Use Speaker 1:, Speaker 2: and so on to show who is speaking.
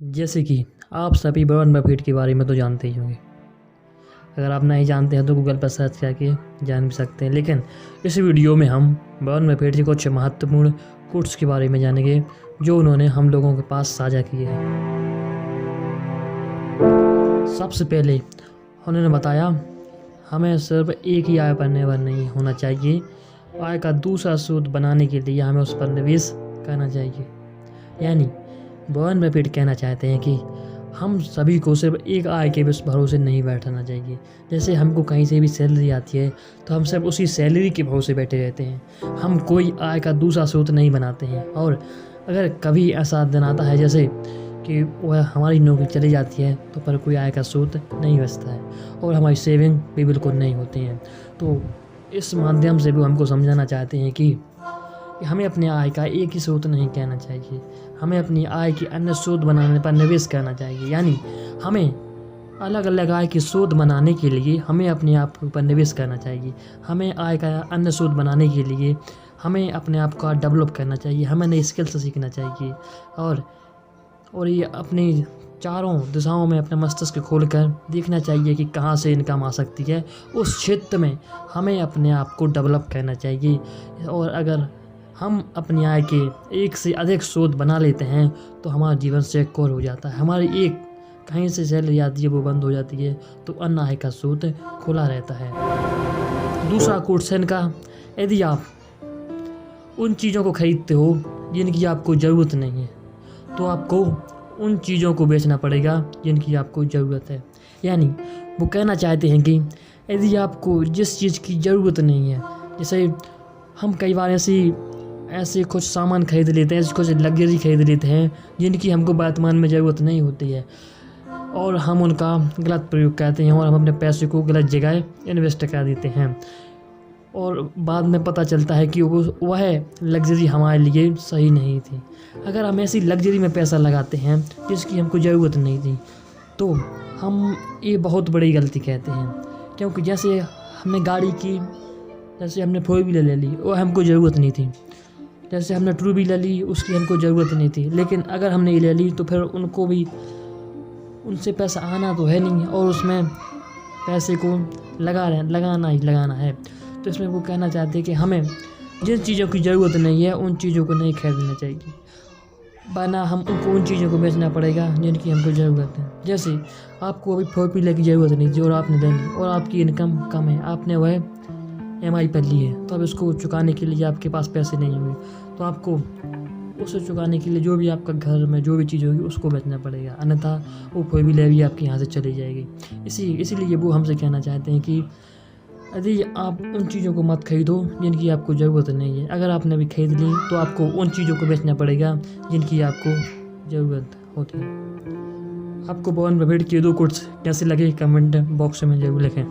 Speaker 1: जैसे कि आप सभी वॉरेन बफेट के बारे में तो जानते ही होंगे। अगर आप नहीं जानते हैं तो गूगल पर सर्च करके जान भी सकते हैं, लेकिन इस वीडियो में हम वॉरेन बफेट के कुछ महत्वपूर्ण कोट्स के बारे में जानेंगे जो उन्होंने हम लोगों के पास साझा किए हैं। सबसे पहले उन्होंने बताया, हमें सिर्फ एक ही आय पर निर्भर नहीं होना चाहिए। आय का दूसरा स्रोत बनाने के लिए हमें उस पर निवेश करना चाहिए। यानी वॉरेन बफेट कहना चाहते हैं कि हम सभी को सिर्फ एक आय के भरोसे नहीं बैठना चाहिए। जैसे हमको कहीं से भी सैलरी आती है तो हम सिर्फ उसी सैलरी के भरोसे बैठे रहते हैं, हम कोई आय का दूसरा स्रोत नहीं बनाते हैं। और अगर कभी ऐसा दिन आता है जैसे कि वह हमारी नौकरी चली जाती है तो पर कोई आय का स्रोत नहीं बचता है और हमारी सेविंग भी बिल्कुल नहीं होती हैं। तो इस माध्यम से भी हमको समझाना चाहते हैं कि हमें अपने आय का एक ही स्रोत नहीं कहना चाहिए, हमें अपनी आय की अन्य स्रोत बनाने पर निवेश करना चाहिए। यानी हमें अलग अलग आय के स्रोत बनाने के लिए हमें अपने आप के ऊपर निवेश करना चाहिए। हमें आय का अन्य स्रोत बनाने के लिए हमें अपने आप का डेवलप करना चाहिए, हमें नई स्किल्स सीखना चाहिए और ये अपनी चारों दिशाओं में अपने मस्तिष्क खोलकर देखना चाहिए कि कहाँ से इनकम आ सकती है। उस क्षेत्र में हमें अपने आप को डेवलप करना चाहिए। और अगर हम अपनी आय के एक से अधिक स्रोत बना लेते हैं तो हमारा जीवन सिक्योर हो जाता है। हमारी एक कहीं से सैलरी आती है वो बंद हो जाती है तो अन्य आय का स्रोत खुला रहता है। दूसरा क्वेश्चन का, यदि आप उन चीज़ों को खरीदते हो जिनकी आपको ज़रूरत नहीं है तो आपको उन चीज़ों को बेचना पड़ेगा जिनकी आपको ज़रूरत है। यानी वो कहना चाहते हैं कि यदि आपको जिस चीज़ की ज़रूरत नहीं है, जैसे हम कई बार ऐसे कुछ सामान खरीद लेते हैं, ऐसे कुछ लग्जरी खरीद लेते हैं जिनकी हमको वर्तमान में ज़रूरत नहीं होती है और हम उनका गलत प्रयोग करते हैं और हम अपने पैसे को गलत जगह इन्वेस्ट कर देते हैं और बाद में पता चलता है कि वह लग्जरी हमारे लिए सही नहीं थी। अगर हम ऐसी लग्जरी में पैसा लगाते हैं जिसकी हमको ज़रूरत नहीं थी तो हम ये बहुत बड़ी गलती कहते हैं, क्योंकि जैसे हमने गाड़ी की, जैसे हमने 4 व्हीलर ले ली और हमको ज़रूरत नहीं थी, जैसे हमने 2 व्हीलर ली उसकी हमको ज़रूरत नहीं थी, लेकिन अगर हमने ये ले ली तो फिर उनको भी उनसे पैसा आना तो है नहीं और उसमें पैसे को लगाना ही लगाना है। तो इसमें वो कहना चाहते हैं कि हमें जिन चीज़ों की ज़रूरत नहीं है उन चीज़ों को नहीं खरीदना चाहिए, वरना हमको उन चीज़ों को बेचना पड़ेगा जिनकी हमको ज़रूरत है। जैसे आपको अभी 4 व्हीलर की ज़रूरत नहीं थी और आपने ले ली और आपकी इनकम कम है, आपने वह EMI पर ली है, तो अब इसको चुकाने के लिए आपके पास पैसे नहीं होंगे तो आपको उसे चुकाने के लिए जो भी आपका घर में जो भी चीज़ होगी उसको बेचना पड़ेगा, अन्यथा वो 4 व्हीलर भी आपके यहाँ से चली जाएगी। इसीलिए वो हमसे कहना चाहते हैं कि यदि आप उन चीज़ों को मत खरीदो जिनकी आपको ज़रूरत नहीं है। अगर आपने अभी खरीद ली तो आपको उन चीज़ों को बेचना पड़ेगा जिनकी आपको ज़रूरत होती है। आपको वॉरेन बफेट के 2 कोट्स कैसे लगे कमेंट बॉक्स में ज़रूर लिखें।